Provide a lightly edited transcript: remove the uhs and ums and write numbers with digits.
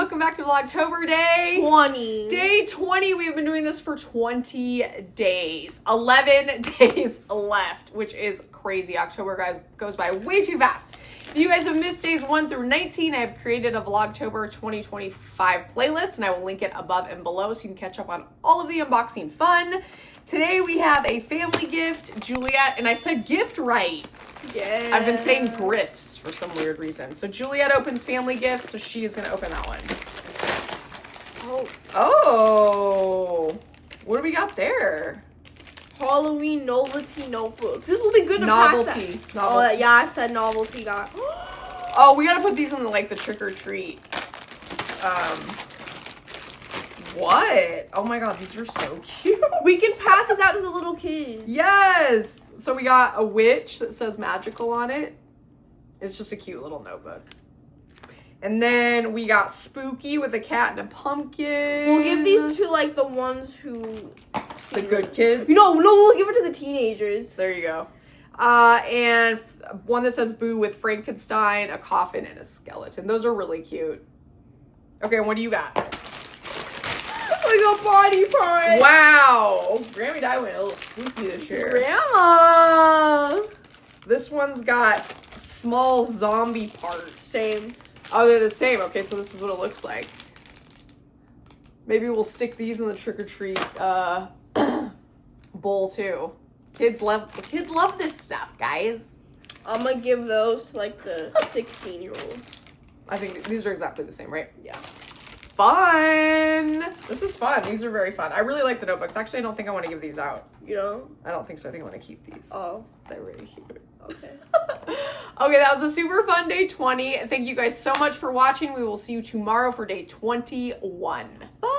welcome back to Vlogtober Day 20. Day 20. We've been doing this for 20 days. 11 days left, which is crazy. October, guys, goes by way too fast. If you guys have missed days 1 through 19, I have created a Vlogtober 2025 playlist, and I will link it above and below so you can catch up on all of the unboxing fun. Today we have a family gift, Juliet, and I said gift right. Yeah. I've been saying grifts for some weird reason. So Juliet opens family gifts, so she is going to open that one. Oh. What do we got there? Halloween novelty notebook. This will be good to Novelty. pass out. Oh, yeah, I said novelty, guys. Oh, we got to put these in like the trick or treat. What? Oh my god, these are so cute. We can pass this out to the little kids. Yes. So we got a witch that says magical on it. It's just a cute little notebook. And then we got spooky with a cat and a pumpkin. We'll give these to like the ones who... The good kids? No, we'll give it to the teenagers. There you go. And one that says boo with Frankenstein, a coffin, and a skeleton. Those are really cute. Okay, what do you got? We got body parts. Wow. Grammy Dye went a little spooky this year. Grandma. This one's got small zombie parts. Same. Oh, they're the same. Okay, so this is what it looks like. Maybe we'll stick these in the trick-or-treat bowl too. Kids love this stuff, guys. I'm gonna give those to like the 16-year-olds. I think these are exactly the same, right? Yeah. Fun! This is fun. These are very fun. I really like the notebooks. Actually, I don't think I want to give these out. You know? I don't think so. I think I want to keep these. Oh. They're really cute. Okay. Okay, that was a super fun day 20. Thank you guys so much for watching. We will see you tomorrow for day 21. Bye!